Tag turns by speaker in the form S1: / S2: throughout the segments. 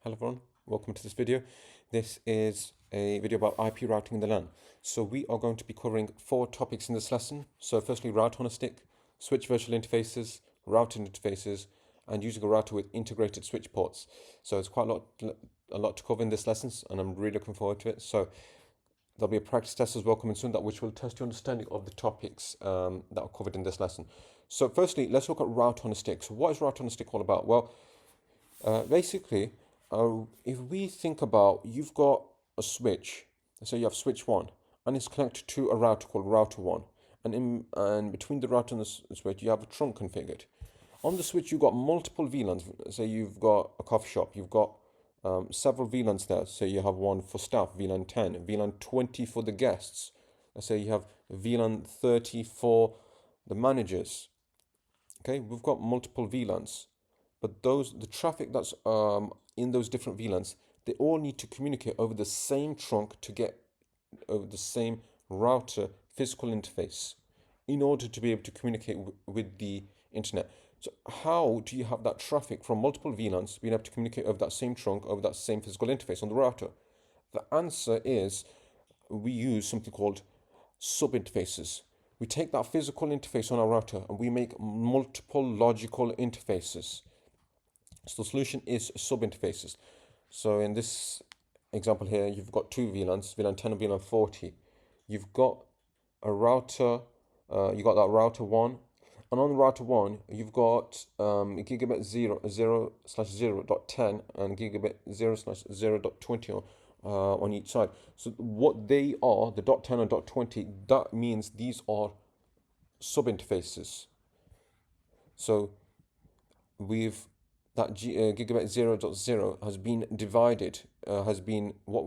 S1: Hello everyone, welcome to this video. This is a video about IP routing in the LAN. So we are going to be covering 4 topics in this lesson. So firstly, route on a stick, switch virtual interfaces, routing interfaces, and using a router with integrated switch ports. So it's quite a lot to cover in this lesson, and I'm really looking forward to it. So there'll be a practice test as well coming soon, which will test your understanding of the topics that are covered in this lesson. So firstly, let's look at route on a stick. So what is route on a stick all about? Well, basically, if we think about, you've got a switch, so you have switch 1, and it's connected to a router called router 1, and between the router and the switch you have a trunk configured. On the switch you've got multiple VLANs. So you've got a coffee shop, you've got several VLANs there. So you have one for staff, VLAN 10, VLAN 20 for the guests. Let's say you have VLAN 30 for the managers. Okay, we've got multiple VLANs, but the traffic that's in those different VLANs, they all need to communicate over the same trunk to get over the same router physical interface in order to be able to communicate with the internet. So how do you have that traffic from multiple VLANs being able to communicate over that same trunk, over that same physical interface on the router? The answer is we use something called sub-interfaces. We take that physical interface on our router and we make multiple logical interfaces. So the solution is sub-interfaces. So in this example here, you've got 2 VLANs, VLAN 10 and VLAN 40. You've got a router, you got that router 1, and on the router 1, you've got gigabit 0/0.10 and gigabit 0/0.20 on each side. So what they are, the .10 and .20, that means these are sub-interfaces. So that gigabit 0.0 has been divided, it's been what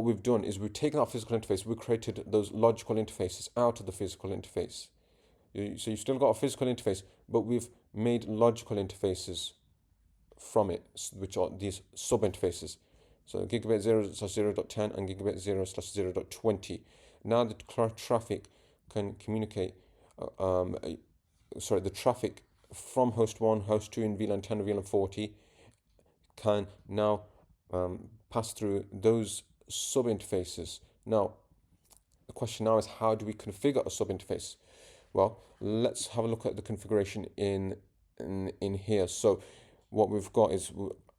S1: we've done is we've taken that physical interface, we've created those logical interfaces out of the physical interface. So you've still got a physical interface, but we've made logical interfaces from it, which are these sub-interfaces. So gigabit 0/0.10 and gigabit 0/0.20. Now the traffic can communicate, the traffic from host 1, host 2 in VLAN 10 and VLAN 40 can now pass through those sub-interfaces. Now, the question now is, how do we configure a sub-interface? Well, let's have a look at the configuration in here. So what we've got is,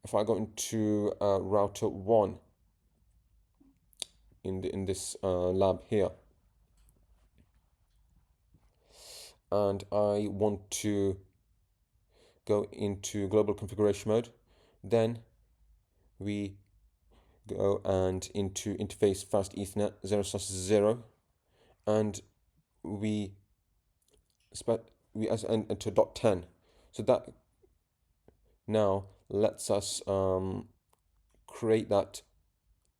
S1: if I go into router 1 in this lab here, and I want to go into global configuration mode, then we go and into interface fast Ethernet 0/0, and we enter .10. So that now lets us create that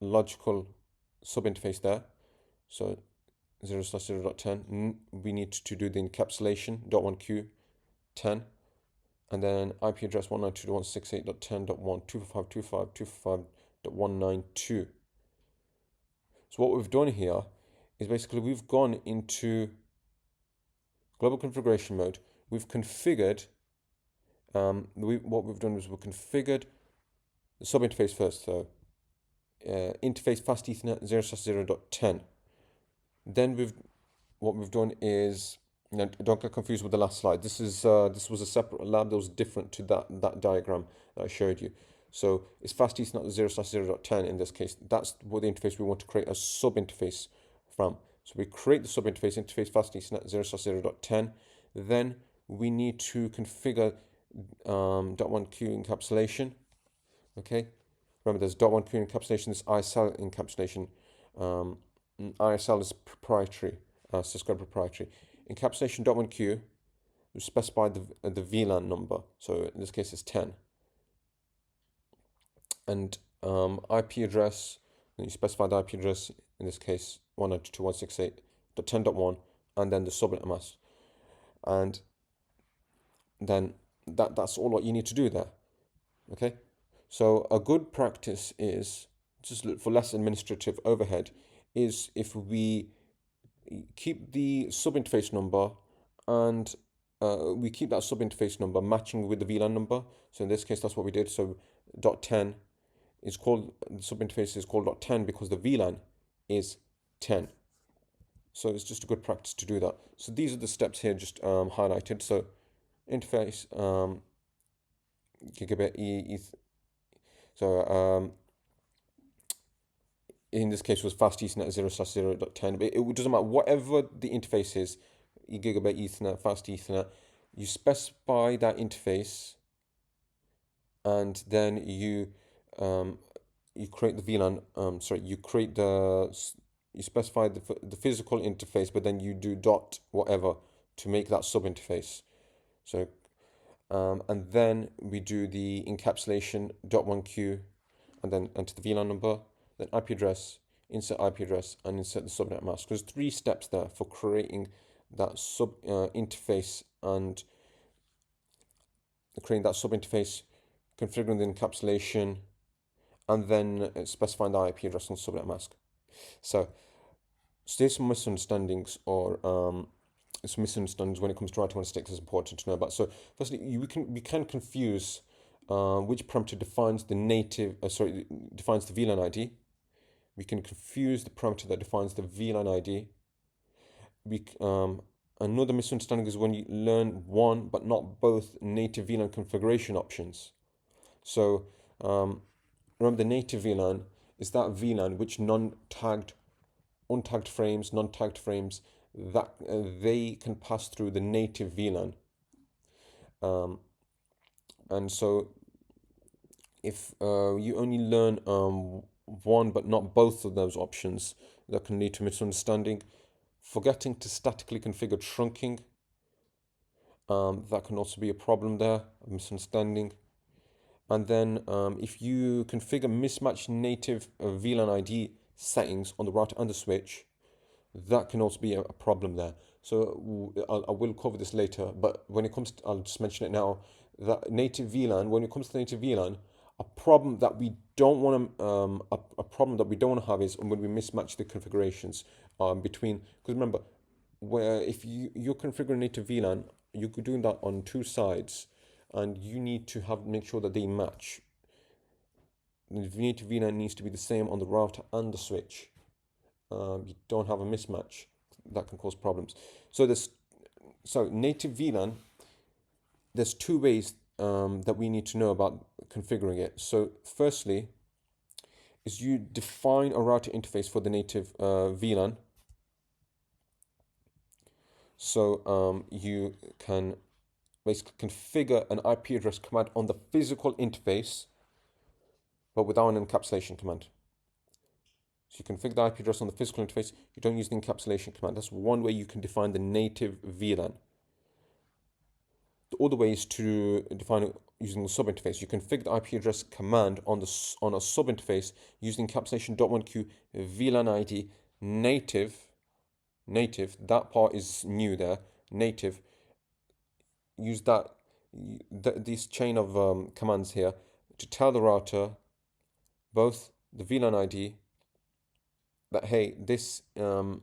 S1: logical sub-interface there. So 0/0.10, we need to do the encapsulation .1Q 10, and then IP address 192.168.10.1 So what we've done here is basically we've gone into global configuration mode. We've configured, what we've done is we've configured the sub-interface first. So interface fast Ethernet 0/0.10. Then what we've done is, don't get confused with the last slide. This was a separate lab that was different to that diagram that I showed you. So it's fast Ethernet 0/0.10 in this case. That's what the interface we want to create a sub-interface from. So we create the sub-interface, interface fast Ethernet 0/0.10. Then we need to configure .1Q encapsulation. Okay, remember there's .1Q encapsulation, this ISL encapsulation. ISL is proprietary, Cisco proprietary. Encapsulation .1Q, we specify the VLAN number, so in this case it's 10. And IP address, and you specify the IP address, in this case 192.168.10.1, and then the subnet mask. And then that's all what you need to do there. Okay, so a good practice is, just for less administrative overhead, is if we keep the sub-interface number and we keep that subinterface number matching with the VLAN number. So in this case, that's what we did. So .10 is called, the subinterface is called .10 because the VLAN is 10. So it's just a good practice to do that. So these are the steps here just highlighted. So interface, gigabit ETH. So in this case was fast Ethernet 0/0.10. But it doesn't matter, whatever the interface is, gigabit Ethernet, fast Ethernet, you specify that interface, and then you create the VLAN. You specify the physical interface, but then you do dot whatever to make that sub interface. So and then we do the encapsulation .1q, and then enter the VLAN number, then IP address, insert IP address, and insert the subnet mask. There's 3 steps there for creating that sub interface, and creating that sub interface, configuring the encapsulation, and then specifying the IP address and subnet mask. So there's some misunderstandings, or some misunderstandings when it comes to writing on sticks is important to know about. So firstly, we can confuse which parameter defines the defines the VLAN ID. We can confuse the parameter that defines the VLAN ID. Another misunderstanding is when you learn one but not both native VLAN configuration options. So remember, the native VLAN is that VLAN which untagged frames, non-tagged frames, that they can pass through the native VLAN. And so if you only learn one but not both of those options, that can lead to misunderstanding. Forgetting to statically configure trunking, that can also be a problem there, a misunderstanding. And then if you configure mismatched native VLAN ID settings on the router and the switch, that can also be a problem there. So I will cover this later, but when it comes to, I'll just mention it now, that native VLAN, when it comes to native VLAN, a problem that we don't want to have is when we mismatch the configurations between, because remember, where if you're configuring native VLAN, you're doing that on 2 sides, and you need to make sure that they match. The native VLAN needs to be the same on the router and the switch. You don't have a mismatch, that can cause problems. So native VLAN, there's 2 ways that we need to know about configuring it. So firstly is you define a router interface for the native VLAN. So you can basically configure an IP address command on the physical interface, but without an encapsulation command. So you configure the IP address on the physical interface, you don't use the encapsulation command. That's one way you can define the native VLAN. The other way is to define it using the subinterface. You configure the IP address command on a subinterface using encapsulation .1q VLAN ID native. That part is new there. Native. Use this chain of commands here to tell the router both the VLAN ID, that hey, this you're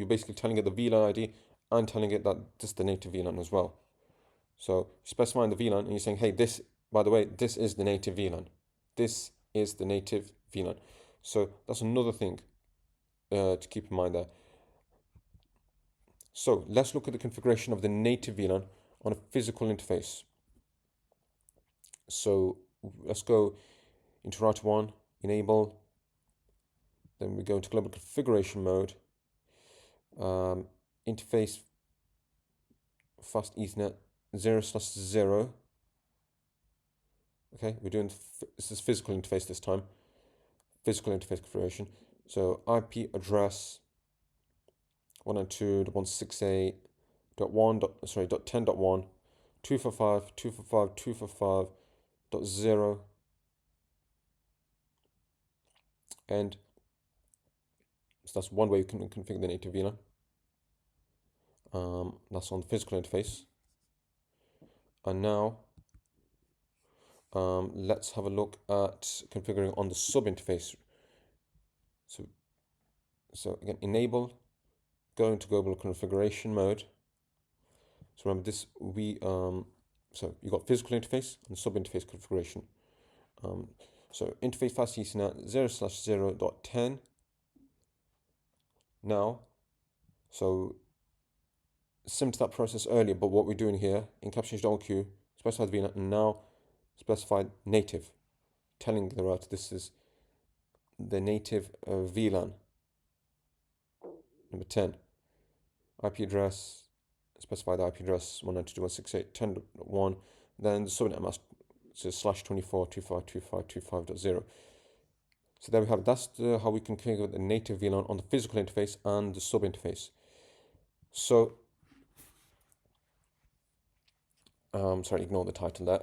S1: basically telling it the VLAN ID and telling it that this is the native VLAN as well. So specifying the VLAN and you're saying, hey, this, by the way, this is the native VLAN. This is the native VLAN. So that's another thing to keep in mind there. So let's look at the configuration of the native VLAN on a physical interface. So let's go into router 1, enable, then we go into global configuration mode, interface fast Ethernet 0/0. Okay, we're doing this is physical interface this time, physical interface configuration. So IP address 192.168.10.1 245.245.245.0, and so that's one way you can configure the native VLAN. That's on the physical interface. And now let's have a look at configuring on the sub interface. So again, enable, go into global configuration mode, So remember this, so you got physical interface and sub-interface configuration. So interface fast Ethernet 0/0.10. Now, so similar to that process earlier, but what we're doing here, encapsulation.q, specified VLAN, and now specified native, telling the router this is the native VLAN. Number 10, IP address, specify the IP address 192.168.10.1, then the subnet mask, so /24.25.25.25.0. So there we have it. That's how we configure the native VLAN on the physical interface and the sub interface. So, sorry, ignore the title there.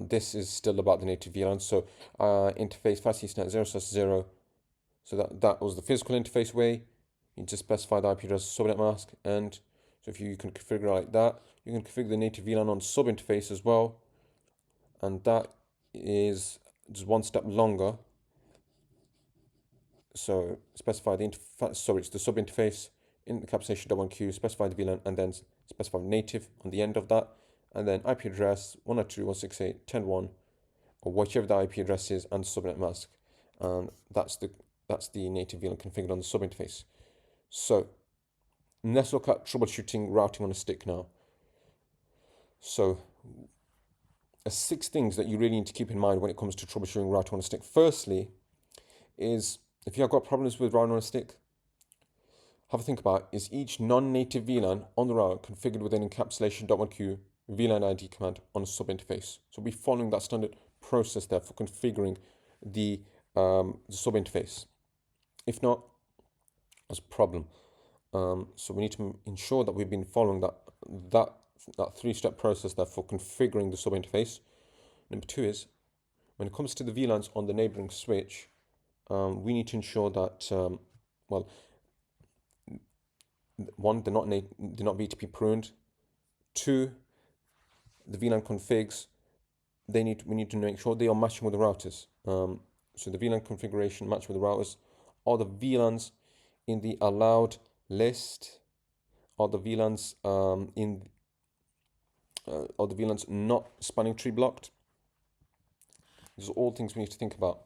S1: This is still about the native VLAN. So, interface fast Ethernet 0/0. So that was the physical interface way. You just specify the IP address subnet mask, and so if you can configure it like that, you can configure the native VLAN on sub interface as well, and that is just one step longer. So specify the it's the sub interface in the encapsulation.1q, specify the VLAN, and then specify native on the end of that, and then IP address 192.168.10.1, or whichever the IP address is, and subnet mask, and that's the native VLAN configured on the sub interface. So let's look at troubleshooting routing on a stick now. So, 6 things that you really need to keep in mind when it comes to troubleshooting routing on a stick. Firstly, is if you have got problems with routing on a stick, have a think about, is each non-native VLAN on the router configured with an encapsulation.1q VLAN ID command on a sub interface? So we're following that standard process there for configuring the sub interface. If not, that's a problem. So we need to ensure that we've been following that 3-step process there for configuring the sub interface. Number 2 is, when it comes to the VLANs on the neighboring switch, we need to ensure that, well, 1, they're not VTP pruned. 2, the VLAN configs, we need to make sure they are matching with the routers. So the VLAN configuration match with the routers. Are the VLANs in the allowed list? Are the VLANs are the VLANs not spanning tree blocked? These are all things we need to think about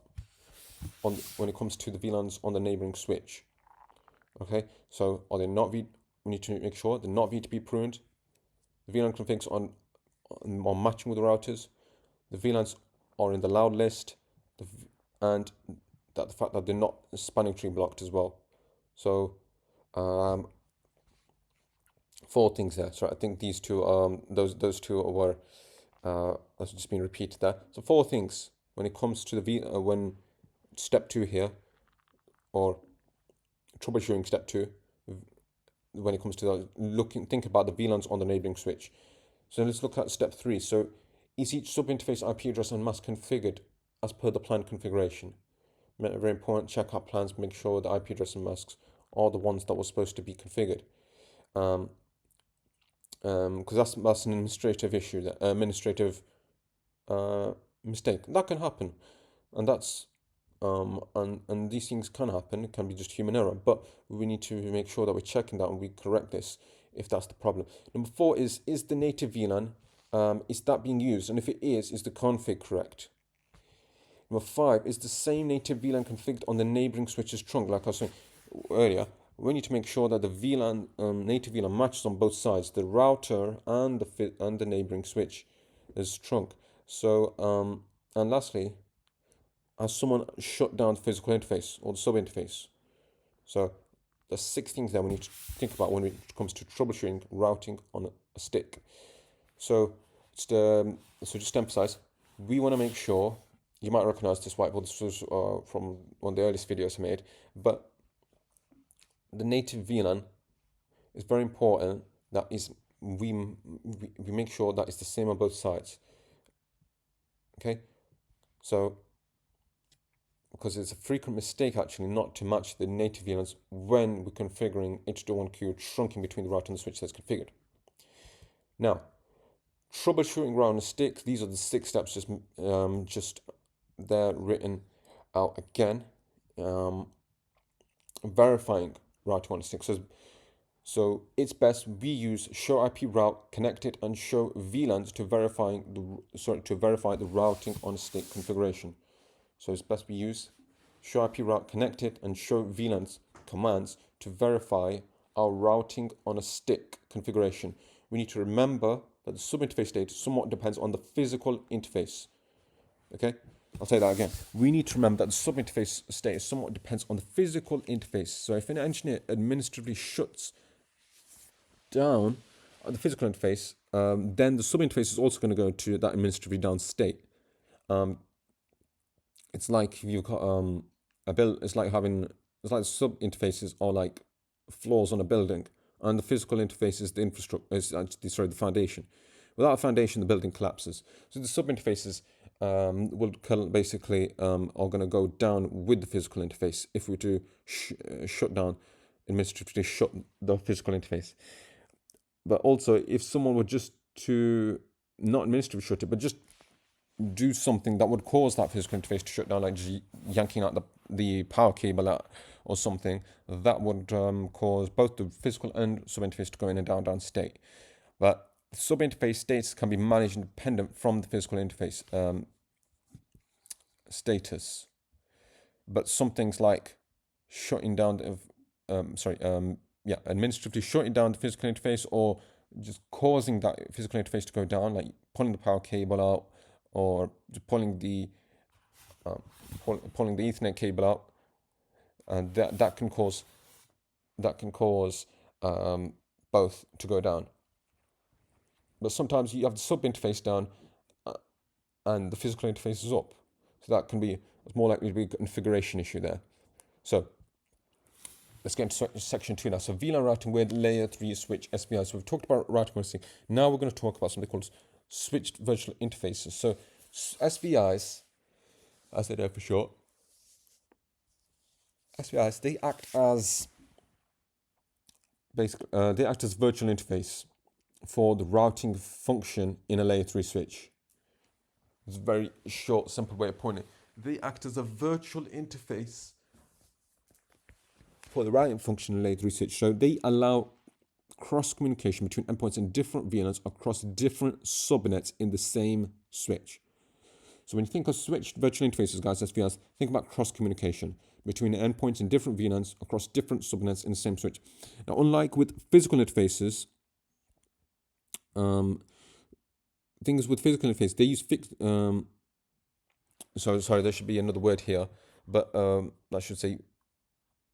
S1: when it comes to the VLANs on the neighboring switch. Okay, so are they not we need to make sure they're not VTP pruned. The VLAN configs are matching with the routers. The VLANs are in the allowed list, and the fact that they're not spanning tree blocked as well. So 4 things there. So I think these two, those 2 were that's just been repeated there. So 4 things when it comes to the when step 2 here, or troubleshooting step 2, when it comes to think about the VLANs on the neighboring switch. So let's look at step 3. So is each sub-interface IP address and mask configured as per the planned configuration? Very important, check out plans, make sure the IP address and masks are the ones that were supposed to be configured. Because that's an administrative issue, administrative mistake. That can happen, and that's and these things can happen. It can be just human error, but we need to make sure that we're checking that and we correct this if that's the problem. Number 4 is the native VLAN, is that being used? And if it is the config correct? Number 5, is the same native VLAN configured on the neighboring switch's trunk? Like I was saying earlier, we need to make sure that the VLAN, native VLAN matches on both sides, the router and the neighboring switch is trunk. So, and lastly, has someone shut down the physical interface or the sub interface? So there's 6 things that we need to think about when it comes to troubleshooting routing on a stick. So just to emphasize, we want to make sure, you might recognize this whiteboard, this was from one of the earliest videos I made, but the native VLAN is very important. That is, we make sure that it's the same on both sides. Okay, so because it's a frequent mistake actually not to match the native VLANs when we're configuring H.1Q trunking between the router and the switch that's configured. Now, troubleshooting routing a stick. These are the 6 steps, just they're written out again. Verifying routing on a stick. So So it's best we use show IP route connected and show VLANs to verify the routing on stick configuration. So it's best we use show IP route connected and show VLANs commands to verify our routing on a stick configuration. We need to remember that the subinterface state somewhat depends on the physical interface. Okay, I'll say that again. We need to remember that the subinterface state somewhat depends on the physical interface. So if an engineer administratively shuts down the physical interface, then the subinterface is also going to go to that administratively down state. It's like you've got a build. It's like sub interfaces are like floors on a building, and the physical interface is the infrastructure. Is actually the foundation. Without a foundation, the building collapses. So the sub interfaces will basically are going to go down with the physical interface if we do shut down administratively shut the physical interface. But also, if someone were just to not administratively shut it, but just do something that would cause that physical interface to shut down, like just yanking out the power cable out or something, that would cause both the physical and sub interface to go in a down state. But sub interface states can be managed independent from the physical interface status. But some things like shutting down administratively shutting down the physical interface, or just causing that physical interface to go down, like pulling the power cable out, or just pulling the Ethernet cable out, and that can cause both to go down. But sometimes you have the sub interface down, and the physical interface is up, so that can be more likely to be a configuration issue there. So let's get into section 2 now. So VLAN routing with layer 3 switch SVI. So we've talked about routing policy. Now we're going to talk about something called switched virtual interfaces. So SVIs, as they know for short, SVIs, they act as virtual interface for the routing function in a layer 3 switch. It's a very short, simple way of putting it. They act as a virtual interface for the routing function in layer 3 switch. So they allow cross communication between endpoints and different VLANs across different subnets in the same switch. So when you think of switched virtual interfaces, guys, SVIs, think about cross communication between endpoints and different VLANs across different subnets in the same switch. Now, unlike with physical interfaces, things with physical interface, they use fixed. Sorry, there should be another word here, but I should say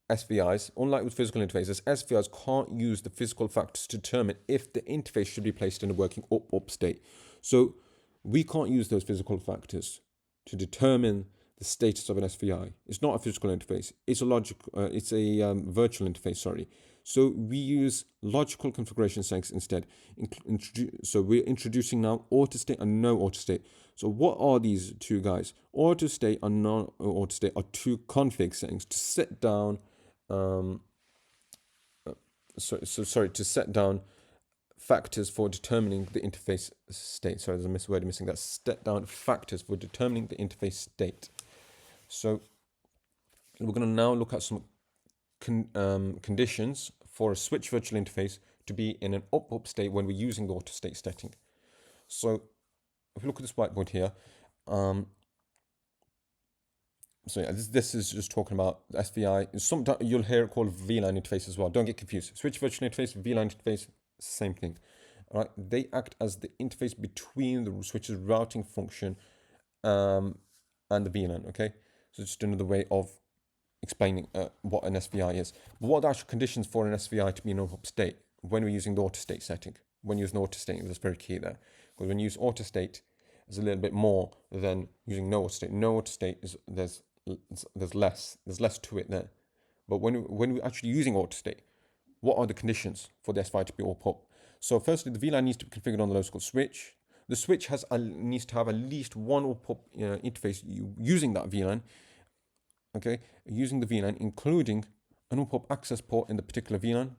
S1: SVIs. Unlike with physical interfaces, SVIs can't use the physical factors to determine if the interface should be placed in a working up state. So we can't use those physical factors to determine the status of an SVI. It's not a physical interface. It's a virtual interface. Sorry. So we use logical configuration settings instead. So we're introducing now auto-state and no auto-state. So what are these two, guys? Auto-state and non-auto-state are two config settings to set down. To set down factors for determining the interface state. Sorry, there's a word missing. That's set down factors for determining the interface state. So we're going to now look at some conditions for a switch virtual interface to be in an up state when we're using the auto state setting. So if we look at this whiteboard here, this is just talking about SVI. Sometimes you'll hear it called VLAN interface as well. Don't get confused. Switch virtual interface, VLAN interface, same thing. All right, they act as the interface between the switch's routing function and the VLAN. Okay, so just another way of explaining what an SVI is. But what are the actual conditions for an SVI to be in an up state when we're using the auto state setting? When using auto state, that's very key there, because when you use auto state, it's a little bit more than using no auto state. No auto state is there's less to it there. But when we're actually using auto state, what are the conditions for the SVI to be up? So firstly, the VLAN needs to be configured on the local switch. The switch needs to have at least one up interface using that VLAN. Okay, using the VLAN, including an up access port in the particular VLAN,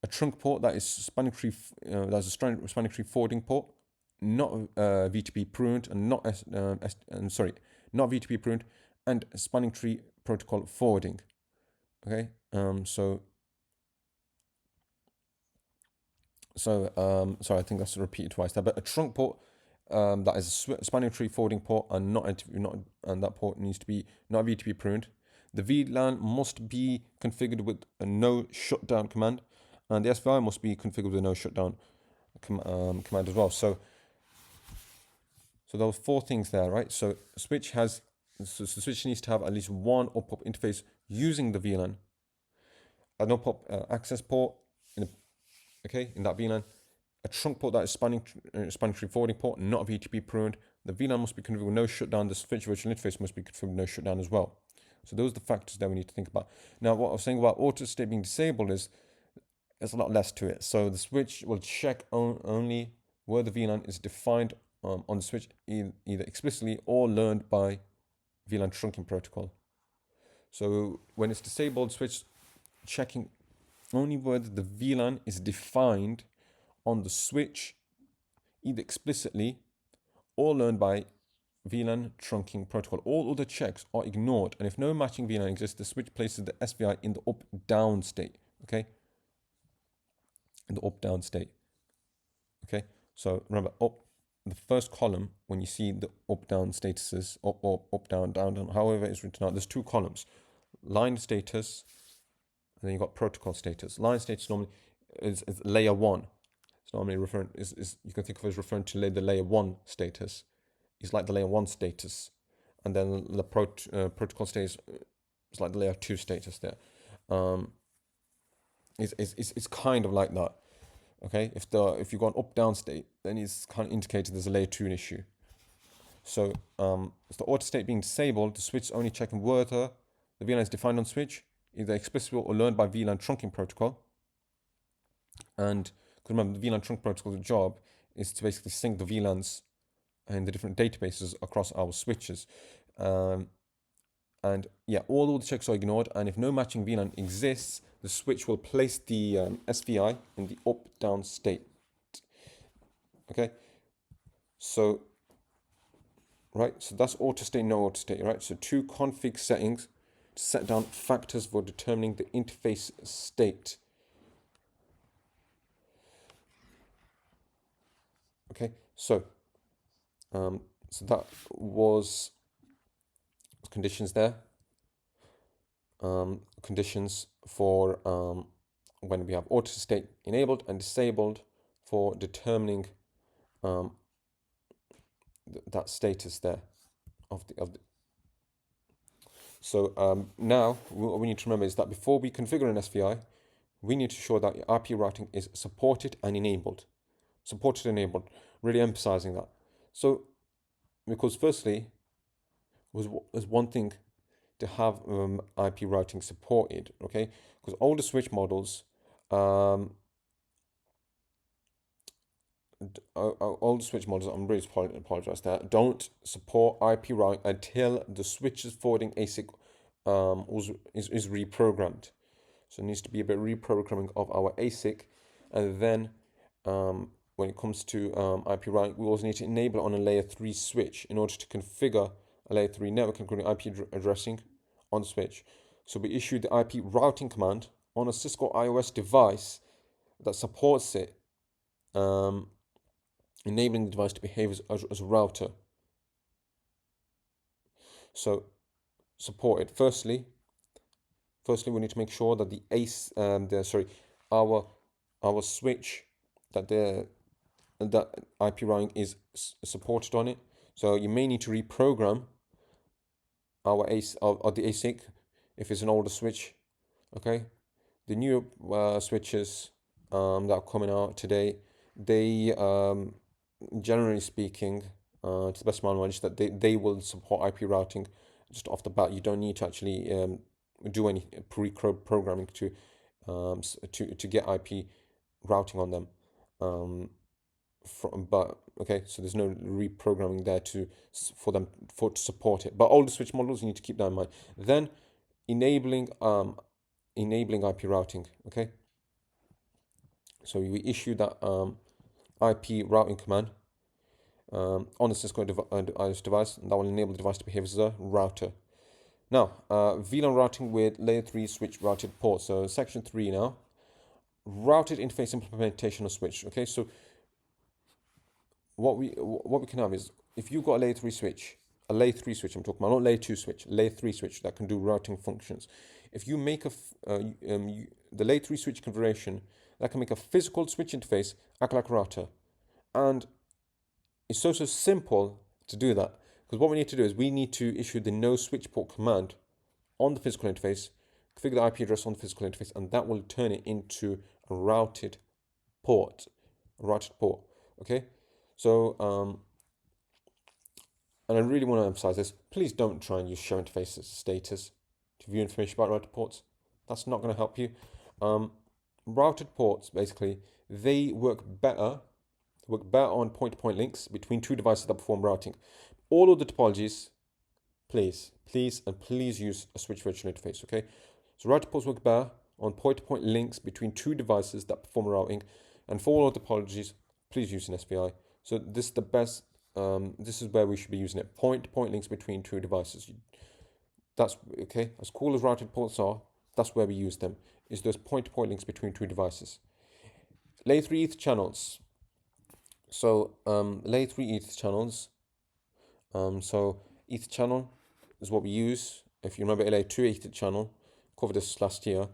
S1: a trunk port that is spanning tree, that's a spanning tree forwarding port, not VTP pruned, and not VTP pruned, and spanning tree protocol forwarding. Okay, so sorry, I think that's repeated twice there. But a trunk port that is a spanning tree forwarding port and and that port needs to be not VTP pruned. The VLAN must be configured with a no shutdown command, and the SVI must be configured with a no shutdown command as well. So those four things there, right? So the switch needs to have at least one up interface using the VLAN, an up access port in that VLAN, a trunk port that is spanning tree forwarding port, not VTP pruned. The VLAN must be configured with no shutdown. The switch virtual interface must be configured with no shutdown as well. So those are the factors that we need to think about. Now, what I was saying about auto state being disabled is there's a lot less to it. So the switch will check only where the VLAN is defined on the switch, either explicitly or learned by VLAN trunking protocol. So when it's disabled, switch checking only whether the VLAN is defined on the switch, either explicitly or learned by VLAN trunking protocol. All other checks are ignored, and if no matching VLAN exists, the switch places the SVI in the up-down state. Okay, in the up-down state. Okay, so remember, the first column when you see the up-down statuses, up, down, down, however it's written out, there's two columns: line status, and then you've got protocol status. Line status normally is layer 1. It's normally referring you can think of it as referring to the layer 1 status. It's like the layer 1 status, and then the protocol status is like the layer 2 status there. It's kind of like that. Okay, if you've got an up-down state, then it's kind of indicated there's a layer 2 issue. So it's the auto state being disabled. The switch is only checking whether the VLAN is defined on switch, either explicitly or learned by VLAN trunking protocol. And because remember, the VLAN trunk protocol's job is to basically sync the VLANs and the different databases across our switches. And yeah, all the checks are ignored, and if no matching VLAN exists, the switch will place the SVI in the up-down state. Okay, so that's auto state, no auto state, right? So 2 config settings to set down factors for determining the interface state. Okay, so that was conditions there. Conditions for when we have auto state enabled and disabled for determining that status there of the. So now what we need to remember is that before we configure an SVI, we need to show that IP routing is supported and enabled. Supported and enabled, really emphasizing that. So because firstly was one thing to have IP routing supported, okay? Because older switch models, older switch models, I'm really apologize there, don't support IP routing until the switch's forwarding ASIC is reprogrammed. So it needs to be a bit reprogramming of our ASIC, and then when it comes to IP routing, we also need to enable it on a layer 3 switch in order to configure a layer 3 network including IP addressing on the switch. So we issue the IP routing command on a Cisco iOS device that supports it, enabling the device to behave as a router. So support it. Firstly, we need to make sure that our switch that IP routing is supported on it. So you may need to reprogram our the ASIC if it's an older switch. Okay, the new switches that are coming out today, they generally speaking, to the best of my knowledge, that they will support IP routing just off the bat. You don't need to actually do any pre-programming to get IP routing on them. Okay, so there's no reprogramming there to support it. But older switch models, you need to keep that in mind. Then enabling IP routing. Okay, so we issue that IP routing command on the Cisco iOS device, and that will enable the device to behave as a router. Now, VLAN routing with layer 3 switch routed ports. So section 3 now. routed interface implementation of switch. Okay, so what we can have is, if you've got a layer 3 switch, I'm talking about, not layer 2 switch, layer 3 switch that can do routing functions. If you make the layer 3 switch configuration, that can make a physical switch interface act like a router. And it's so simple to do that, because what we need to do is we need to issue the no switch port command on the physical interface, configure the IP address on the physical interface, and that will turn it into a routed port. Okay, so and I really want to emphasize this: please don't try and use show interface status to view information about routed ports. That's not going to help you. Routed ports, basically, they work better on point-to-point links between two devices that perform routing. All of the topologies, please use a switch virtual interface, okay? So routed ports work better on point-to-point links between two devices that perform routing, and for all of the topologies, please use an SPI. So this is the best, this is where we should be using it, point-to-point links between two devices. That's, okay, as cool as routed ports are, that's where we use them, is those point-to-point links between two devices. Layer 3 Ether channels. So layer 3 Ether channels. So Ether channel is what we use. If you remember, layer 2 Ether channel, covered this last year.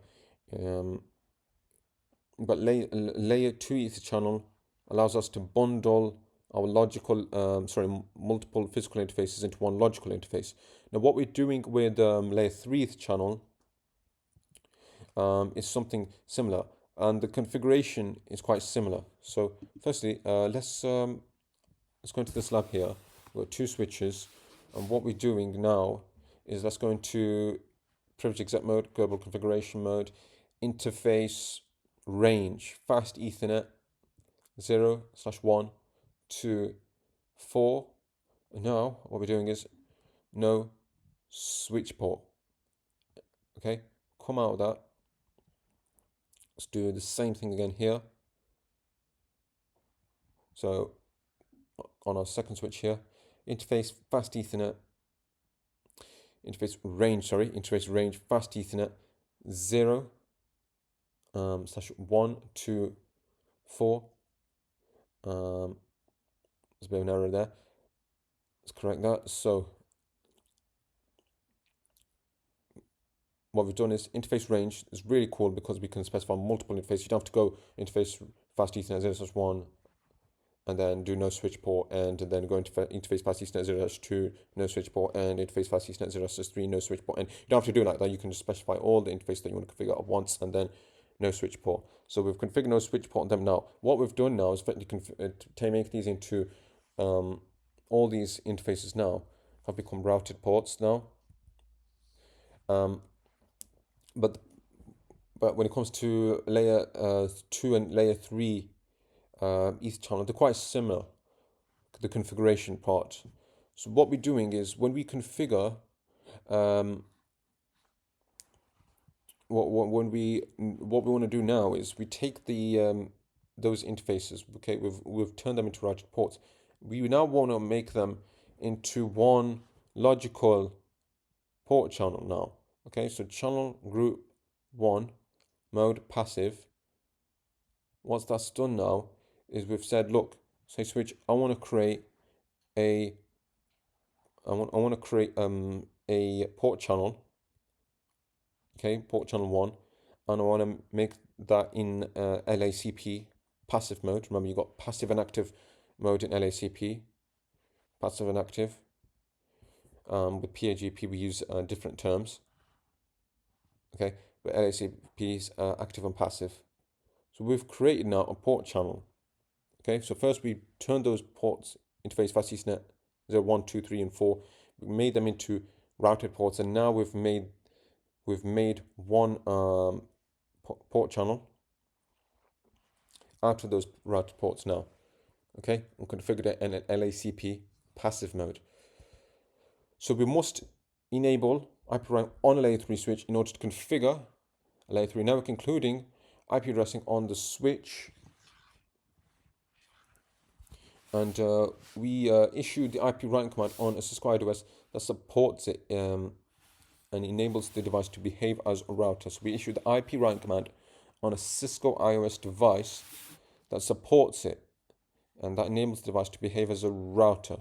S1: But layer 2 Ether channel allows us to bundle our multiple physical interfaces into one logical interface. Now, what we're doing with layer 3 Ether channel is something similar, and the configuration is quite similar. So firstly, let's go into this lab here. We've got two switches, and what we're doing now is let's go into privilege exec mode, global configuration mode, interface range, fast Ethernet 0/1 to 4. And now what we're doing is no switch port. Okay, come out of that. Let's do the same thing again here. So on our second switch here, interface fast Ethernet, interface range fast Ethernet 0/1 to 4. There's a bit of an error there. Let's correct that. So what we've done is interface range is really cool because we can specify multiple interfaces. You don't have to go interface fast Ethernet 0/1 and then do no switch port, and then go into interface fast Ethernet 0/2, no switch port, and interface fast Ethernet 0/3, no switch port. And you don't have to do it like that. You can just specify all the interfaces that you want to configure at once, and then no switch port. So we've configured no switch port on them now. What we've done now is to make these into all these interfaces now have become routed ports now. But when it comes to layer 2 and layer 3 Ether channel, they're quite similar, the configuration part. So what we're doing is, when we configure what we want to do now is we take the those interfaces, okay, we've turned them into routed ports. We now want to make them into one logical port channel now. Okay, so channel group 1 mode passive. Once that's done now is we've said, look, say switch, I want to create a port channel. Okay, port channel 1, and I want to make that in LACP passive mode. Remember, you've got passive and active mode in LACP. Passive and active. With PAGP we use different terms. Okay, but LACP is active and passive. So we've created now a port channel. Okay, so first we turned those ports, interface fast Ethernet 0, 1, 2, 3, and 4. We made them into routed ports, and now we've made one port channel out of those routed ports now. Okay, and configured it in an LACP passive mode. So we must enable IP routing on a layer 3 switch in order to configure a layer 3 network, including IP addressing on the switch. And we issued the IP routing command on a Cisco OS that supports it and enables the device to behave as a router. So we issued the IP routing command on a Cisco iOS device that supports it, and that enables the device to behave as a router.